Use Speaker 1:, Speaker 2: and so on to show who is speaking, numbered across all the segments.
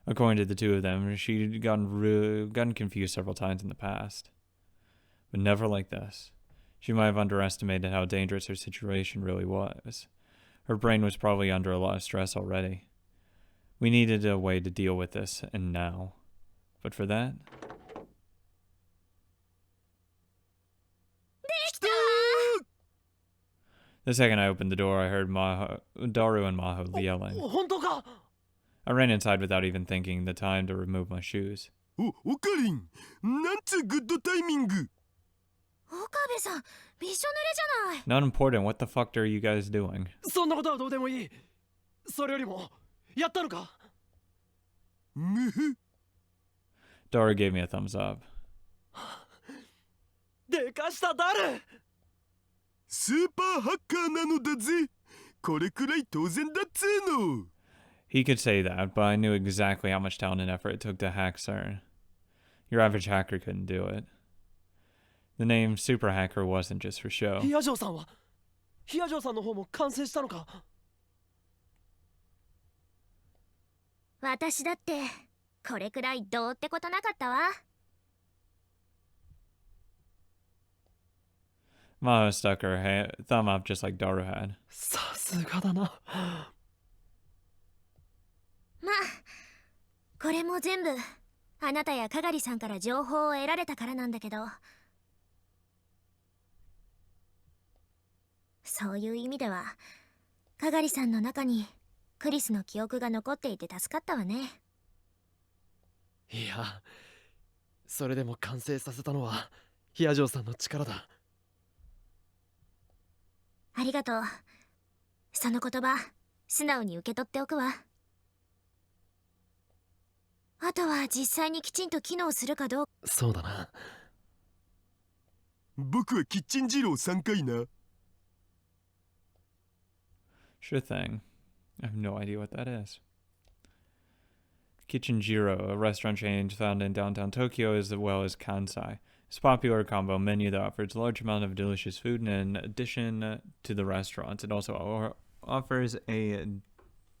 Speaker 1: According to the two of them, she'd gotten confused several times in the past. But never like this. She might have underestimated how dangerous her situation really was. Her brain was probably under a lot of stress already. We needed a way to deal with this, and now. But for that... The second I opened the door, I heard Daru and Maho yelling. I ran inside without even thinking the time to remove my shoes.
Speaker 2: Okarin! Nantsu good timing!
Speaker 3: Okabe-san,
Speaker 1: Not important, what the fuck are you guys doing? Daru gave me a thumbs up.
Speaker 2: Super hacker なのだぜ。これくらい当然だっつーの。
Speaker 1: He could say that, but I knew exactly how much talent and effort it took to hack CERN. Your average hacker couldn't do it. The name Super Hacker wasn't just for show.
Speaker 4: ヒアジョーさんの方も完成したのか。
Speaker 3: 私だってこれくらいどうってことなかったわ。
Speaker 1: Maho stuck her thumb up just like Daru had.
Speaker 4: さすがだな。
Speaker 3: まあ、これも全部あなたやかがりさんから情報を得られたからなんだけど、そういう意味ではかがりさんの中にクリスの記憶が残っていて助かったわね。
Speaker 4: いや、それでも完成させたのはヒアジョーさんの力だ。
Speaker 3: ありがとう。その言葉素直に受け取っておくわ。あとは実際にきちんと機能するかどうか。
Speaker 4: そうだな。
Speaker 2: 僕はキッチン二郎3回な。
Speaker 1: Sure thing. I have no idea what that is. Kitchen Jiro, a restaurant chain found in downtown Tokyo as well as Kansai. It's a popular combo menu that offers a large amount of delicious food, and in addition to the restaurant, it also offers a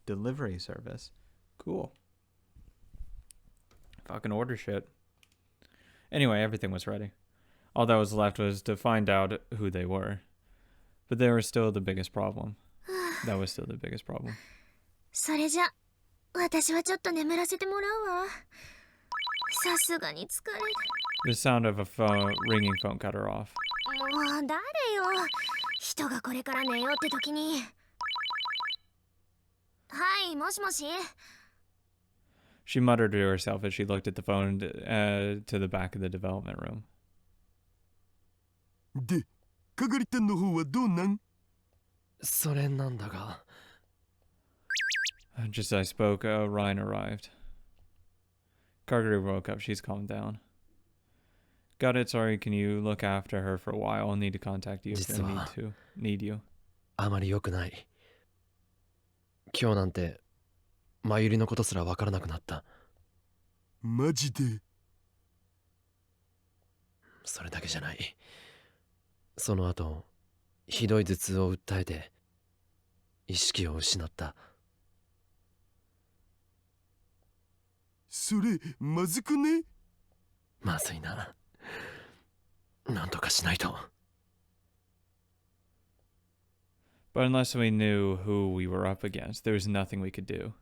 Speaker 1: delivery service. Cool. Fucking order shit. Anyway, everything was ready. All that was left was to find out who they were. But they were still the biggest problem. That was still the biggest problem.
Speaker 3: それじゃ私はちょっと眠らせてもらうわ。さすがに疲れる。
Speaker 1: The sound of a ringing phone cut her off.
Speaker 3: もう誰よ。人がこれから寝ようって時に。はい、もしもし。
Speaker 1: She muttered to herself as she looked at the phone to the back of the development room.
Speaker 2: で、かがりたんの方はどうなん？
Speaker 4: それなんだが。
Speaker 1: Just as I spoke, Ryan arrived. Carter woke up. She's calmed down. Got it. Sorry. Can you look after her for a while? I'll need to contact you if I need you.
Speaker 4: あまり良くない。今日なんてマユリのことすら分からなくなった。
Speaker 2: マジで？
Speaker 4: それだけじゃない。その後ひどい頭痛を訴えて意識を失った。
Speaker 2: それまずくね？
Speaker 4: まずいな。なんとかしないと。
Speaker 1: But unless we knew who we were up against, there was nothing we could do.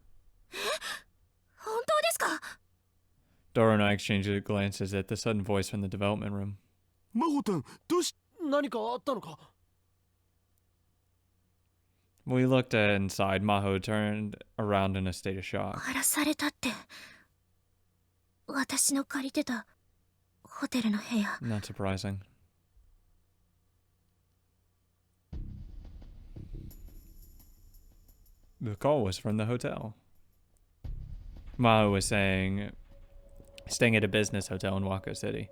Speaker 3: 本当ですか？
Speaker 1: Dora and I exchanged glances at the sudden voice from the development room.
Speaker 2: マホタン、どうし…
Speaker 4: 何かあったのか？
Speaker 1: We looked inside. Maho turned around in a state of shock.
Speaker 3: 荒らされたって。私の借りてたホテルの部屋。
Speaker 1: Not surprising. The call was from the hotel. Maho was staying at a business hotel in Wako City.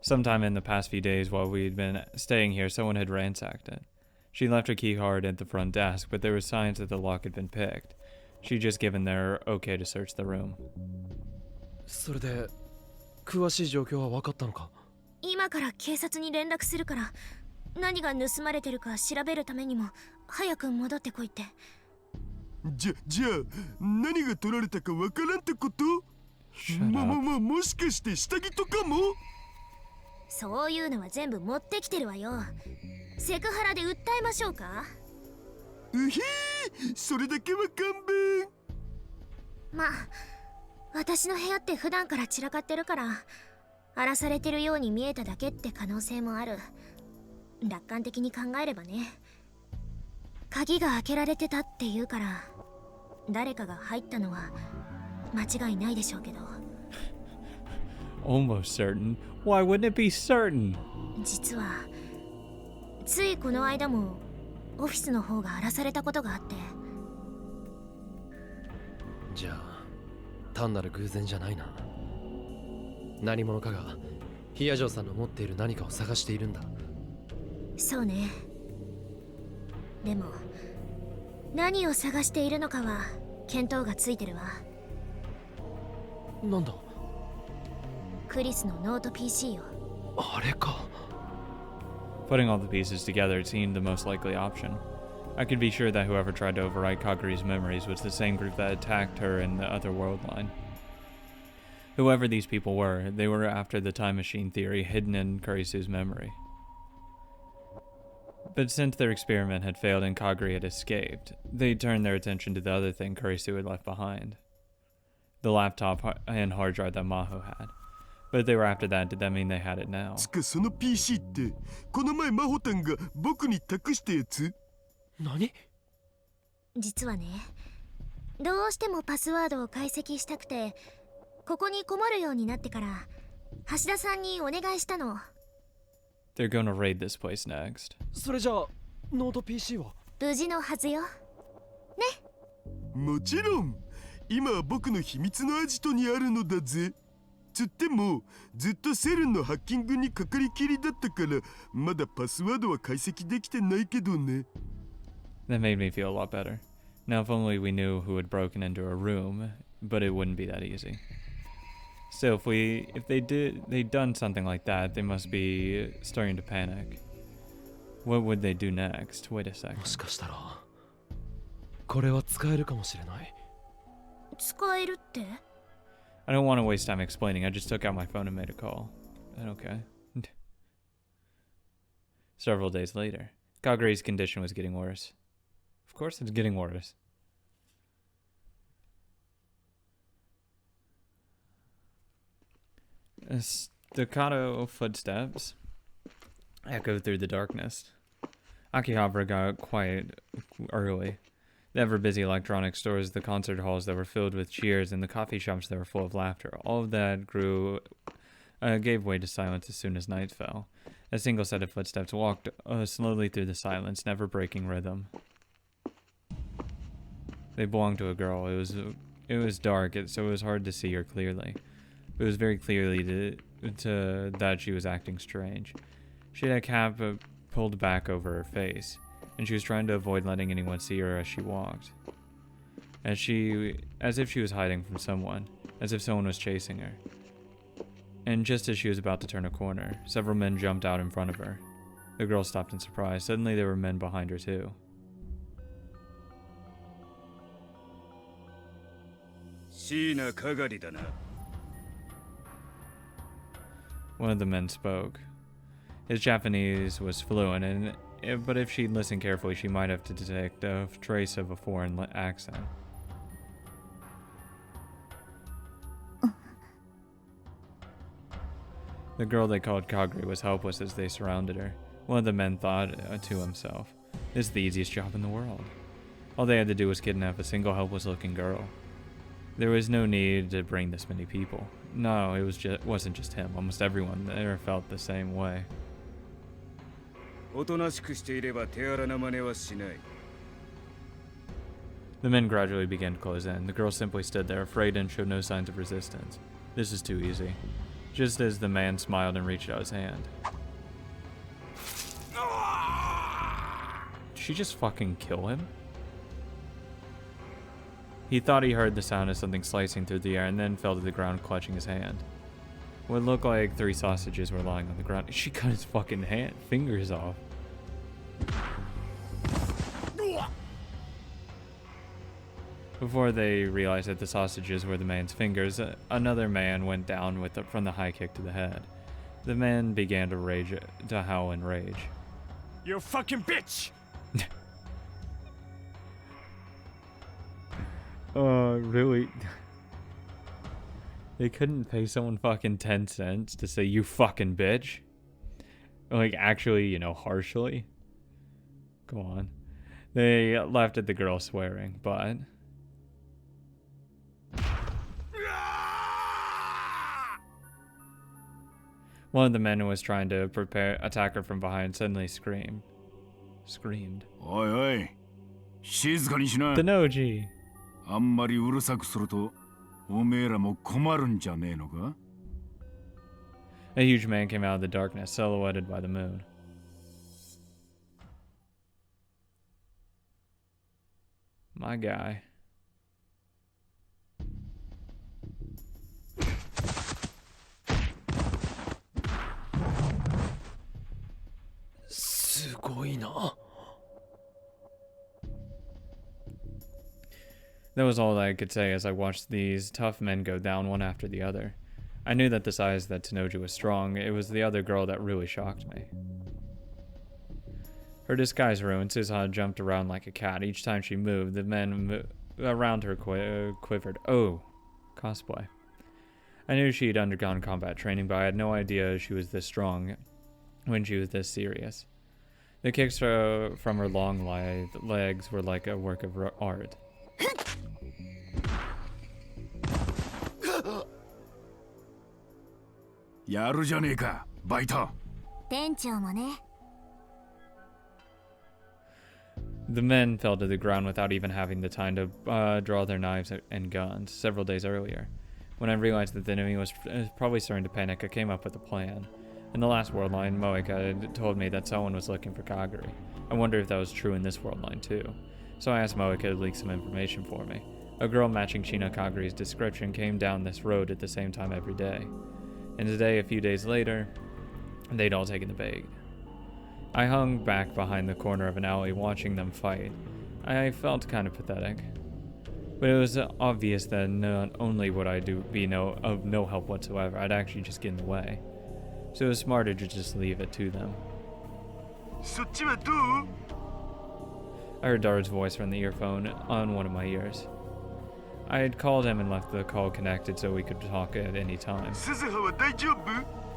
Speaker 1: Sometime in the past few days while we'd been staying here, someone had ransacked it. She left her key card at the front desk, but there were signs that the lock had been picked. She'd just given their okay to search the room.
Speaker 4: それで詳しい状況は分かったのか？
Speaker 3: 今から警察に連絡するから、何が盗まれてるか調べるためにも早く戻ってこいって。
Speaker 2: じゃあ何が取られたかわからんってこと？
Speaker 1: Shut up.
Speaker 2: もしかして下着とかも？
Speaker 3: そういうのは全部持ってきてるわよ。セクハラで訴えましょうか？
Speaker 2: うひー、それだけは勘弁。
Speaker 3: まあ私の部屋って普段から散らかってるから荒らされてるように見えただけって可能性もある。楽観的に考えればね。鍵が開けられてたっていうから誰かが入ったのは間違いないでしょうけど。
Speaker 1: Almost certain. Why wouldn't it be certain?
Speaker 3: 実はついこの間もオフィスの方が荒らされたことがあって。
Speaker 4: じゃあ単なる偶然じゃないな。何者かがヒヤジョーさんの持っている何かを探しているんだ。
Speaker 3: そうね。でも何を探しているのかは見当がついてるわ。
Speaker 4: なんだ
Speaker 3: クリスのノート PC よ。
Speaker 4: あれか。
Speaker 1: Putting all the pieces together, it seemed the most likely option. I could be sure that whoever tried to overwrite Kaguri's memories was the same group that attacked her in the other world line. Whoever these people were, they were after the time machine theory hidden in Kurisu's memory. But since their experiment had failed and Kaguri had escaped, they turned their attention to the other thing Kurisu had left behind. The laptop and hard drive that Maho had. But if they were after that, did that mean they had it now?
Speaker 2: つかその PC ってこの前マホタンが僕に託したやつ？
Speaker 4: 何？
Speaker 3: 実はね、どうしてもパスワードを解析したくてここに困るようになってから橋田さんにお願いしたの。
Speaker 1: They're gonna raid this place next.
Speaker 4: それじゃあノート PC は？
Speaker 3: 無事のはずよ。
Speaker 2: もちろん今は僕の秘密のアジトにあるのだぜ。つってもずっとセルンのハッキングにかかりきりだったからまだパスワードは解析できてないけどね。
Speaker 1: That made me feel a lot better. Now, if only we knew who had broken into a room, but it wouldn't be that easy. Still, if they'd done something like that, they must be starting to panic. What would they do next? Wait a
Speaker 4: も
Speaker 1: second.
Speaker 4: しかしたらこれは使えるかもしれない。
Speaker 3: 使えるって？
Speaker 1: I don't want to waste time explaining. I just took out my phone and made a call. Okay. Several days later, Kaguri's condition was getting worse. Of course, it's getting worse. Staccato footsteps echoed through the darkness. Akihabara got quiet early. The ever-busy electronic stores, the concert halls that were filled with cheers, and the coffee shops that were full of laughter, all of that gave way to silence as soon as night fell. A single set of footsteps walked slowly through the silence, never breaking rhythm. They belonged to a girl. It was dark, so it was hard to see her clearly. But it was very clearly that she was acting strange. She had a cap pulled back over her face, and she was trying to avoid letting anyone see her as she walked. As if she was hiding from someone, as if someone was chasing her. And just as she was about to turn a corner, several men jumped out in front of her. The girl stopped in surprise. Suddenly there were men behind her too.
Speaker 2: 椎名かがりだな。
Speaker 1: One of the men spoke. His Japanese was fluent, but if she'd listened carefully, she might have to detect a trace of a foreign accent. The girl they called Kaguri was helpless as they surrounded her. One of the men thought to himself, "This is the easiest job in the world." All they had to do was kidnap a single helpless-looking girl. There was no need to bring this many people. No, it wasn't just him. Almost everyone there felt the same way.
Speaker 2: おとなしくしていれば手荒な真似はしない。
Speaker 1: The men gradually began to close in. The girl simply stood there, afraid, and showed no signs of resistance. This is too easy. Just as the man smiled and reached out his hand. Did she just fucking kill him? He thought he heard the sound of something slicing through the air and then fell to the ground clutching his hand. What looked like 3 sausages were lying on the ground. She cut his fucking fingers off. Before they realized that the sausages were the man's fingers, another man went down from the high kick to the head. The man began to howl in rage.
Speaker 5: You fucking bitch!
Speaker 1: Really? They couldn't pay someone fucking 10 cents to say you fucking bitch? Like, actually, harshly? Go on. They laughed at the girl swearing, but... One of the men who was trying to attack her from behind suddenly screamed.
Speaker 2: おいおい、静かにしな。
Speaker 1: Denoji!
Speaker 2: あんまりうるさくすると、おめえらも困るんじゃねえのか?
Speaker 1: A huge man came out of the darkness, silhouetted by the moon. My guy. That was all I could say as I watched these tough men go down one after the other. I knew that besides that Tenoji was strong, it was the other girl that really shocked me. Her disguise ruined, Suzuha jumped around like a cat. Each time she moved, the men around her quivered. Oh, cosplay. I knew she'd undergone combat training, but I had no idea she was this strong when she was this serious. The kicks from her long legs were like a work of art.
Speaker 2: やるじゃねえか、バイト。
Speaker 3: 店長もね。
Speaker 1: The men fell to the ground without even having the time to draw their knives and guns several days earlier. When I realized that the enemy was probably starting to panic, I came up with a plan. In the last world line, Moeka had told me that someone was looking for Kaguri. I wondered if that was true in this world line too. So I asked Moeka to leak some information for me. A girl matching Chino Kaguri's description came down this road at the same time every day. And today, a few days later, they'd all taken the bait. I hung back behind the corner of an alley watching them fight. I felt kind of pathetic. But it was obvious that not only would I be of no help whatsoever, I'd actually just get in the way. So it was smarter to just leave it to them.
Speaker 2: そっちはどう?
Speaker 1: I heard Dara's voice from the earphone on one of my ears. I had called him and left the call connected so we could talk at any time.
Speaker 2: 鈴葉は大丈夫?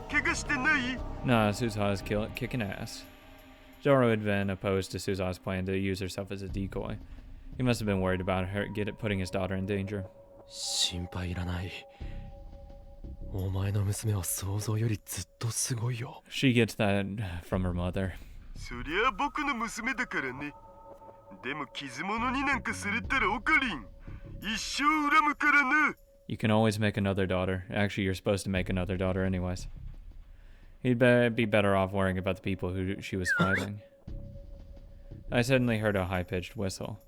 Speaker 2: 怪我してない?
Speaker 1: Nah, Suzuha's kicking ass. Joro had been opposed to Suzuha's plan to use herself as a decoy. He must have been worried about her putting his daughter in danger.
Speaker 4: 心配いらない。お前の娘は想像よりずっとすごいよ。
Speaker 1: She gets that from her mother.
Speaker 2: そりゃ僕の娘だからね。でも傷物になんかされたらおかりん。一生恨むからな。
Speaker 1: You can always make another daughter. Actually, you're supposed to make another daughter anyways. He'd be better off worrying about the people who she was fighting. I suddenly heard a high-pitched whistle.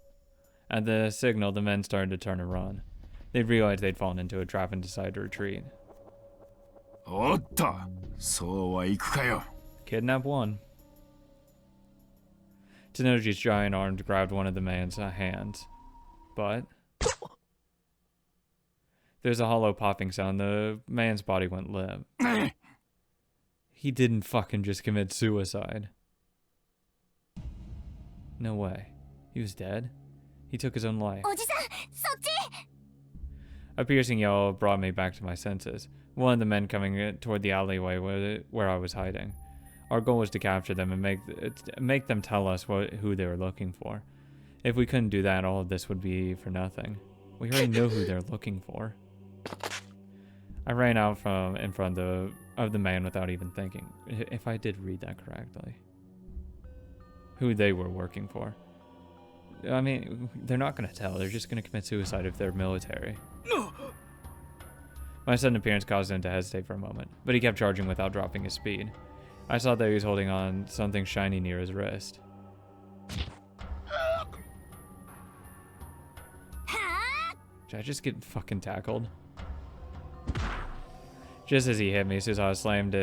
Speaker 1: At the signal, the men started to turn and run. They realized they'd fallen into a trap and decided to retreat.
Speaker 2: おっと、そうはいくかよ。
Speaker 1: Kidnap one. Tenoji's giant arm grabbed one of the man's hands. But there's a hollow popping sound. The man's body went limp. He didn't fucking just commit suicide. No way. He was dead? He took his own life. A piercing yell brought me back to my senses. One of the men coming toward the alleyway where I was hiding. Our goal was to capture them and make them tell us who they were looking for. If we couldn't do that, all of this would be for nothing. We already know who they're looking for. I ran out from in front of the man without even thinking, if I did read that correctly. Who they were working for. I mean, they're not going to tell. They're just going to commit suicide if they're military. My sudden appearance caused him to hesitate for a moment, but he kept charging without dropping his speed. I saw that he was holding on something shiny near his wrist. Did I just get fucking tackled? Just as he hit me, Suzuha slammed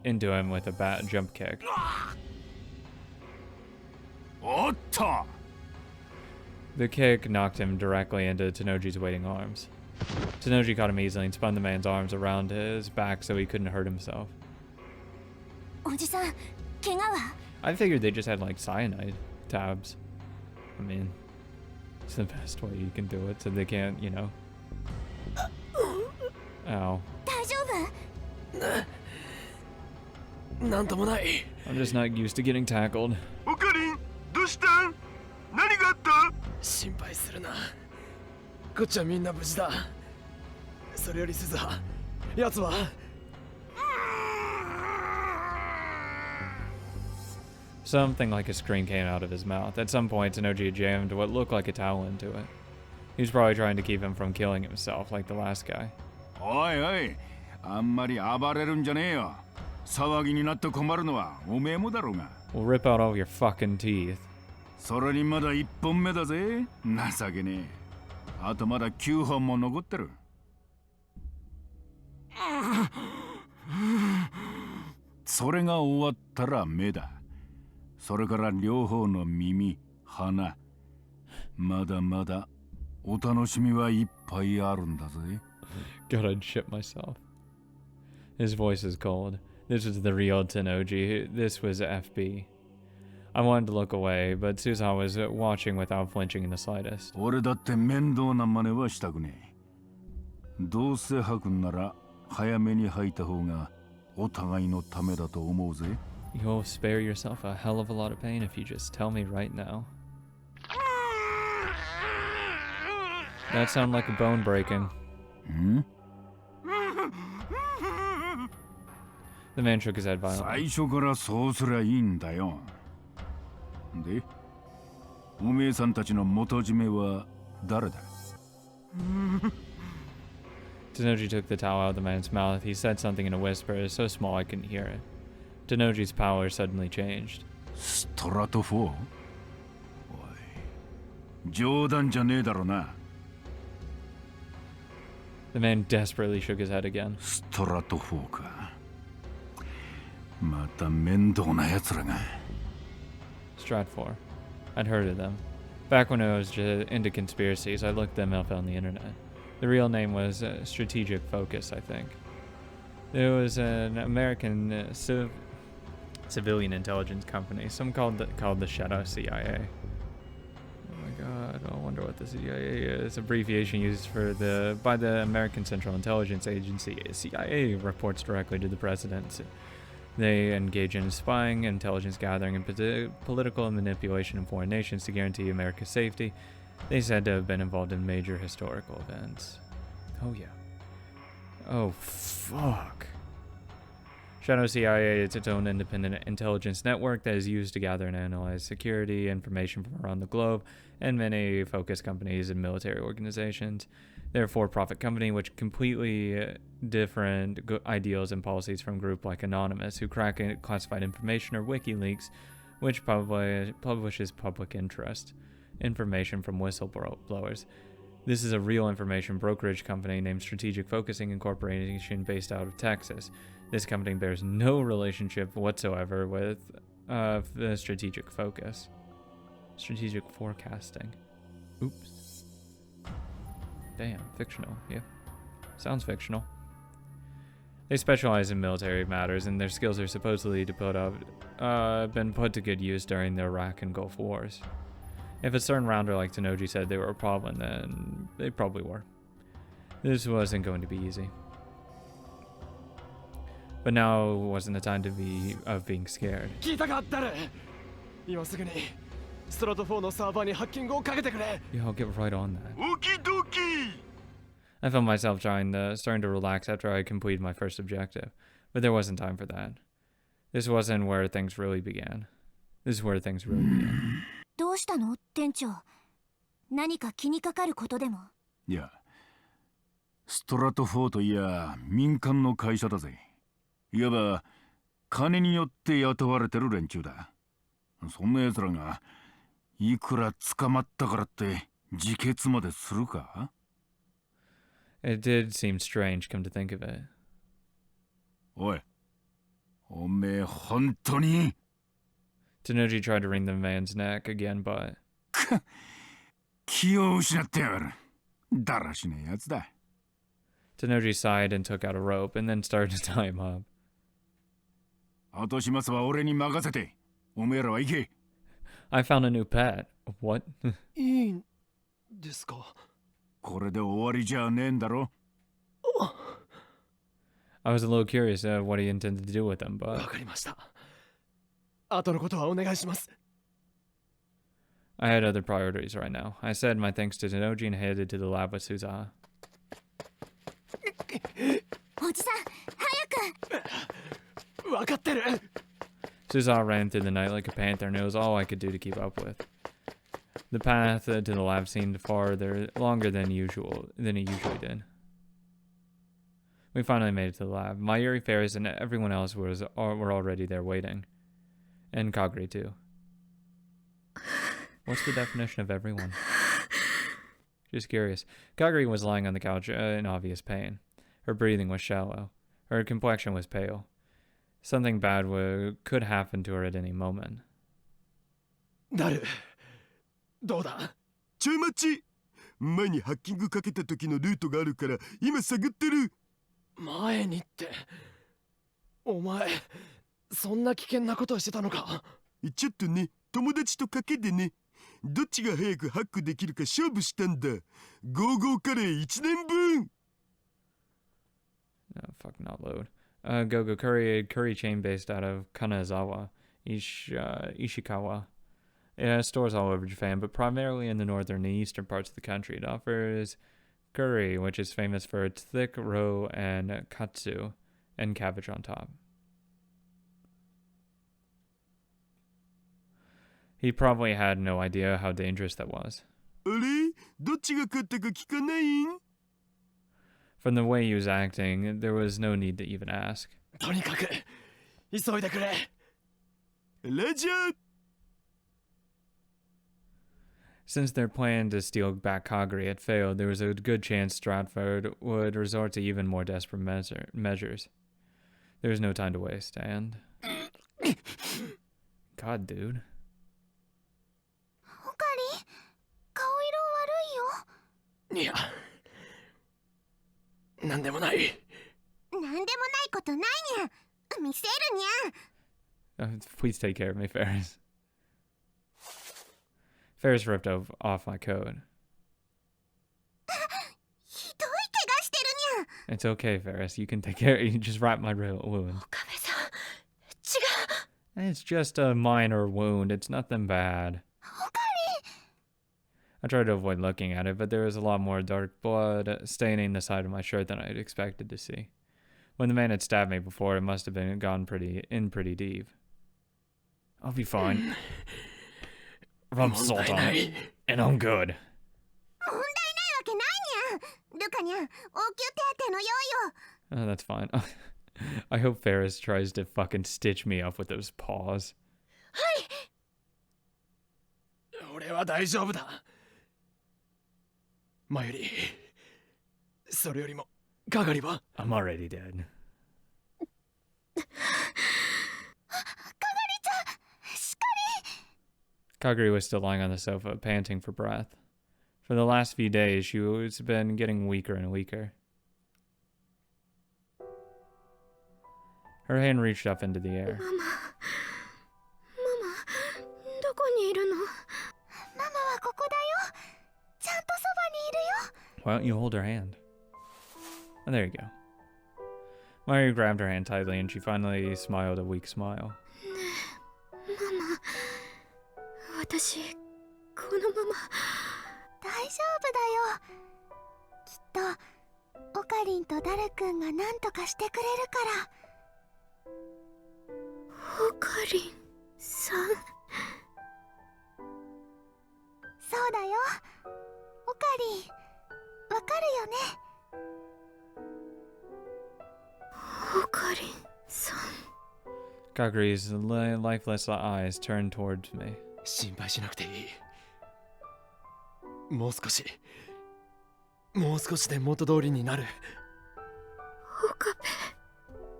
Speaker 1: into him with a jump kick.
Speaker 2: おっと!
Speaker 1: The kick knocked him directly into Tenoji's waiting arms. Tenoji caught him easily and spun the man's arms around his back so he couldn't hurt himself.
Speaker 3: おじさん、怪我は
Speaker 1: I figured they just had like cyanide tabs. I mean, it's the best way you can do it so they can't, you know. Ow.
Speaker 3: 大丈夫
Speaker 4: なんともない。
Speaker 1: I'm just not used to getting tackled.
Speaker 2: オカリン、どうしたん？何があった？
Speaker 4: 心配するな。こっちはみんな無事だ。それより鈴葉、奴は
Speaker 1: Something like a scream came out of his mouth. At some point, Tenoji jammed what looked like a towel into it. He was probably trying to keep him from killing himself like the last guy.
Speaker 2: おいおい、あんまり暴れるんじゃねえよ。騒ぎになって困るのはおめえもだろうが。
Speaker 1: We'll rip out all your fucking teeth.
Speaker 2: それにまだ1本目だぜ。情けねえ。あとまだ9本も残ってる。それが終わったら目だ。それから両方の耳、鼻。まだまだお楽しみはいっぱいあるんだぜ。
Speaker 1: God, I'd shit myself. His voice is cold. This was the real Tenoji. This was FB. I wanted to look away, but Susan was watching without flinching in the slightest.
Speaker 2: 俺だって面倒な真似はしたくねえ。どうせ吐くんなら早めに吐いた方がお互いのためだと思うぜ。
Speaker 1: You'll spare yourself a hell of a lot of pain if you just tell me right now. That sounded like a bone breaking.
Speaker 2: Hmm?
Speaker 1: The man shook his head
Speaker 2: 最
Speaker 1: violently.
Speaker 2: 初からそうすりゃいいんだよ。で、おめえさんたちの元締めは誰だ？
Speaker 1: Tenoji took the towel out of the man's mouth. He said something in a whisper, so small I couldn't hear it. Tenoji's power suddenly changed.
Speaker 2: ストラト4？おい、冗談じゃねえだろな。
Speaker 1: The man desperately shook his head again.
Speaker 2: ストラト4か。また面倒な奴らが。
Speaker 1: Stratfor. I'd heard of them. Back when I was into conspiracies, I looked them up on the internet. The real name was Strategic Focus, I think. It was an American civilian intelligence company, some called the Shadow CIA. Oh my god, I wonder what the CIA is. Abbreviation used by the American Central Intelligence Agency. CIA reports directly to the president. They engage in spying, intelligence gathering, and political manipulation in foreign nations to guarantee America's safety. They said to have been involved in major historical events. Oh yeah. Oh fuck. Shadow CIA is its own independent intelligence network that is used to gather and analyze security information from around the globe and many focus companies and military organizations. They're a for-profit company which completely different ideals and policies from a group like Anonymous, who crack classified information, or WikiLeaks, which publishes public interest information from whistleblowers. This is a real information brokerage company named Strategic Focusing Incorporation based out of Texas. This company bears no relationship whatsoever with the Strategic Focus. Strategic Forecasting. Oops. Damn, fictional, yeah. Sounds fictional. They specialize in military matters, and their skills are supposedly been put to good use during the Iraq and Gulf Wars. If a certain rounder like Tenoji said they were a problem, then they probably were. This wasn't going to be easy. But now wasn't the time of being scared.
Speaker 4: 聞いたかったる。今すぐにストラト4のサーバーにハッキングをかけてくれ。
Speaker 1: Yeah, I'll get right on that.
Speaker 2: オキドキ。
Speaker 1: I felt myself starting to relax after I completed my first objective, but there wasn't time for that. This wasn't where things really began. This is where things really began.
Speaker 3: どうしたの店長何か気にかかることでも
Speaker 2: いや、ストラト4といや民間の会社だぜ。いわば金によって雇われてる連中だ。そんな奴らがいくら捕まったからって自決までするか？
Speaker 1: It did seem strange, come to think of it.
Speaker 2: おい、おめえ本当に
Speaker 1: Tenoji tried to wring the man's neck again, but...
Speaker 6: 気を失ってやがる。だらしねえやつだ。
Speaker 1: Tenoji sighed and took out a rope and then started to tie him up.
Speaker 6: 後始末は俺に任せて。おめえらは行け。
Speaker 1: I found a new pet. What?
Speaker 4: いいんですか？
Speaker 6: これで終わりじゃねえんだろ。
Speaker 1: I was a little curious what he intended to do with them,
Speaker 4: わ
Speaker 1: but
Speaker 4: かりました。後のことはお願いします。
Speaker 1: I had other priorities right now. I said my thanks to Tenoji and headed to the lab with Suzaha.
Speaker 3: おじさん早く。
Speaker 4: わかってる。
Speaker 1: Suzaha ran through the night like a panther, and it was all I could do to keep up with. The path to the lab seemed longer than it usually did. We finally made it to the lab. Mayuri, Ferris, and everyone else were already there waiting. And Kagure, too. What's the definition of everyone? Just curious. Kagure was lying on the couch in obvious pain. Her breathing was shallow. Her complexion was pale. Something bad could happen to her at any moment.
Speaker 4: なる。どうだ？
Speaker 2: ちょい待ち。前にハッキングかけた時のルートがあるから今探ってる。
Speaker 4: 前にって。お前、そんな危険なことをしてたのか？
Speaker 2: ちょっとね、友達と賭けでね。どっちが早くハックできるか勝負したんだ。ゴーゴーカレー1年分。
Speaker 1: Oh, fuck, not load. Go-Go curry chain based out of Kanazawa, Ishikawa. It has stores all over Japan, but primarily in the northern and eastern parts of the country. It offers curry, which is famous for its thick roe and katsu, and cabbage on top. He probably had no idea how dangerous that was.
Speaker 2: あれ？どっちが勝ったか聞かないん？
Speaker 1: From the way he was acting, there was no need to even ask.
Speaker 4: とにかく急いでくれ。
Speaker 2: ラジャー。
Speaker 1: Since their plan to steal back Kagure had failed, there was a good chance Stratford would resort to even more desperate measures. There was no time to waste, and... God, dude.
Speaker 3: おかり、顔色悪いよ。
Speaker 4: いや、なんでもない。
Speaker 3: なんでもないことないにゃ。見せるにゃ。
Speaker 1: Please take care of me, Ferris. Ferris ripped off my coat.
Speaker 3: ひどい怪我してるにゃ。
Speaker 1: It's okay, Ferris. You can take care. You just wrap my wound.
Speaker 3: 岡部さん、違う。
Speaker 1: It's just a minor wound. It's nothing bad.
Speaker 3: おかり。
Speaker 1: I tried to avoid looking at it, but there was a lot more dark blood staining the side of my shirt than I had expected to see. When the man had stabbed me before, it must have gone pretty deep. I'll be fine. Rub salt on it, and I'm good.
Speaker 3: 問題ないわけないにゃ。ルカにゃ、応急手当の用意を。
Speaker 1: Oh, that's fine. I hope Ferris tries to fucking stitch me up with those paws.
Speaker 3: はい。
Speaker 4: 俺は大丈夫だ。前より、それよりも、係は
Speaker 1: I'm already dead. Kagure was still lying on the sofa, panting for breath. For the last few days, she has been getting weaker and weaker. Her hand reached up into the air.
Speaker 3: ママ、どこにいるの？ママはここだよ。ちゃんとそばにいるよ。
Speaker 1: Why don't you hold her hand? Oh, there you go. Mari grabbed her hand tightly and she finally smiled a weak smile.
Speaker 3: ママ、私、このまま。大丈夫だよ。きっと、オカリンとダルくんが何とかしてくれるから。オカリンさん。そうだよ。オカリン、わかるよね。オカリンさん。
Speaker 1: Kagure's lifeless eyes turned towards me.
Speaker 4: 心配しなくていい。もう少しで元通りになる。
Speaker 3: 岡部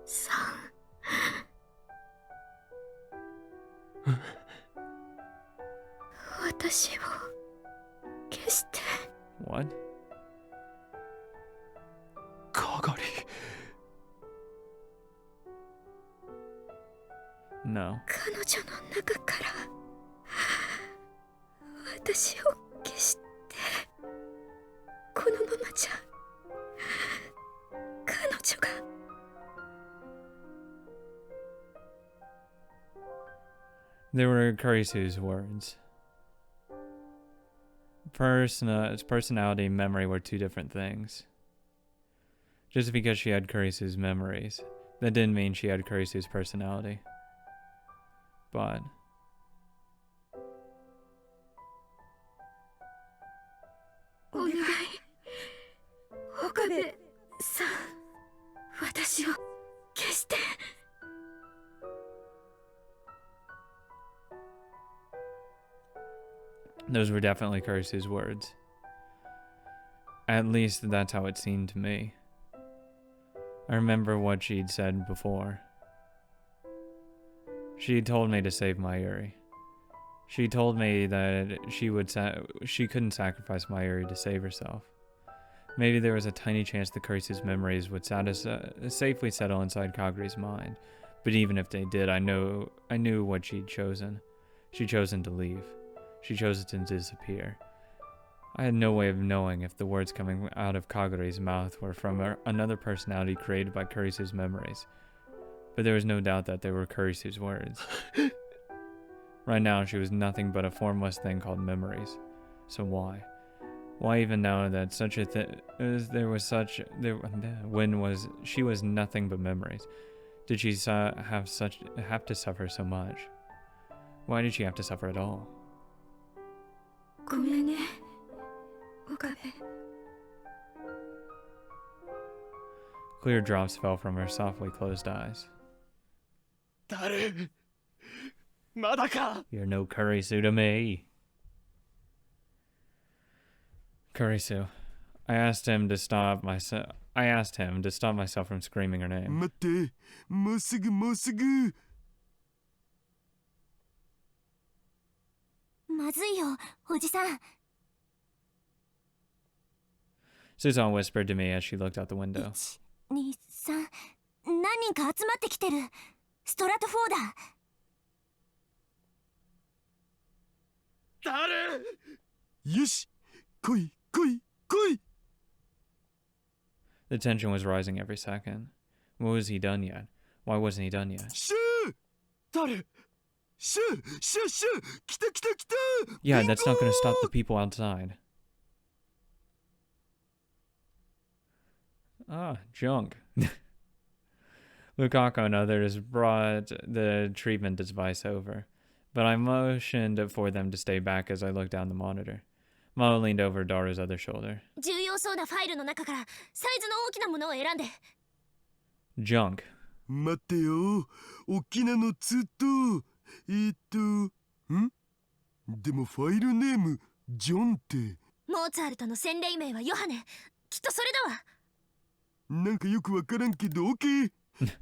Speaker 3: さん。私を消して。
Speaker 1: What?
Speaker 4: 係。
Speaker 1: No.
Speaker 3: 彼女の中から私を消してこのままじゃ彼女が
Speaker 1: They were Kurisu's words. Personality and memory were two different things. Just because she had Kurisu's memories, that didn't mean she had Kurisu's personality. But
Speaker 3: お願い岡部さん私を消して
Speaker 1: those were definitely Kurisu's words. At least that's how it seemed to me. I remember what she'd said before. She told me to save Mayuri. She told me that she couldn't sacrifice Mayuri to save herself. Maybe there was a tiny chance the Kurisu's memories would safely settle inside Kaguri's mind. But even if they did, I knew what she'd chosen. She'd chosen to leave. She chose to disappear. I had no way of knowing if the words coming out of Kaguri's mouth were from another personality created by Kurisu's memories. But there was no doubt that they were Kurisu's words. Right now, she was nothing but a formless thing called memories. So why? Why even know that such a she was nothing but memories? Did she have to suffer so much? Why did she have to suffer at all?
Speaker 3: ごめんね岡部
Speaker 1: Clear drops fell from her softly closed eyes.
Speaker 5: 誰まだか
Speaker 1: You're no Kurisu to me. Kurisu. I asked him to stop myself from screaming her name.
Speaker 2: 待ってもうすぐもうすぐ
Speaker 3: まずいよおじさん
Speaker 1: Susan whispered to me as she looked out the window.
Speaker 3: 2、3何人か集まってきてるストラト4だ
Speaker 5: 誰
Speaker 2: よし来い来い来い
Speaker 1: The tension was rising every second. What was he done yet? Why wasn't he done yet?
Speaker 2: シャー
Speaker 5: 誰
Speaker 2: シャーシャーシャー来た来た来た
Speaker 1: Yeah, that's not going to stop the people outside. Ah, junk. Lukaku and others brought the treatment device over, but I motioned for them to stay back as I looked down the monitor. Mao leaned over Daru's other shoulder.
Speaker 3: 重要そうなファイルの中からサイズの大きなものを選んで
Speaker 1: Junk.
Speaker 2: 待ってよ大きなのずっとでもファイルネームジョンって
Speaker 3: モーツァルトの洗礼名はヨハネきっとそれだわ
Speaker 2: なんかよくわからんけど OK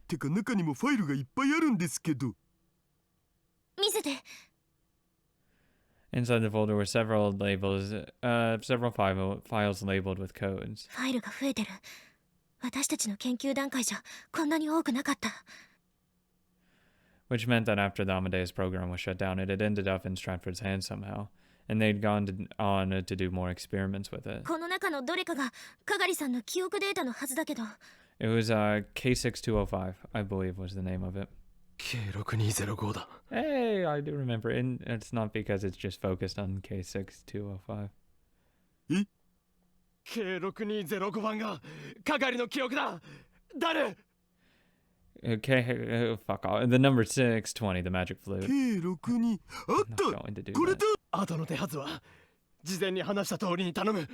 Speaker 2: てか中にもファイルがいっぱいあるんですけど
Speaker 3: 見せて
Speaker 1: Inside the folder were several files labeled with codes.
Speaker 3: ファイルが増えてる私たちの研究段階じゃこんなに多くなかった
Speaker 1: Which meant that after the Amadeus program was shut down, it had ended up in Stratford's hands somehow, and they'd gone on to do more experiments with it.
Speaker 3: この中のどれかがカガリさんの記憶データのはずだけど
Speaker 1: It was K6205, I believe was the name of it.
Speaker 4: K6205 だ。
Speaker 1: Hey, I do remember. And it's not because it's just focused on K6205.
Speaker 5: K6205 番が係の記憶だ誰
Speaker 1: Okay, fuck off. The number 620, the magic flute.
Speaker 2: K62 あっ
Speaker 1: I'm not
Speaker 2: た
Speaker 1: going to do
Speaker 2: これ
Speaker 1: that.
Speaker 2: だ
Speaker 5: 後の手はずは事前に話した通りに頼む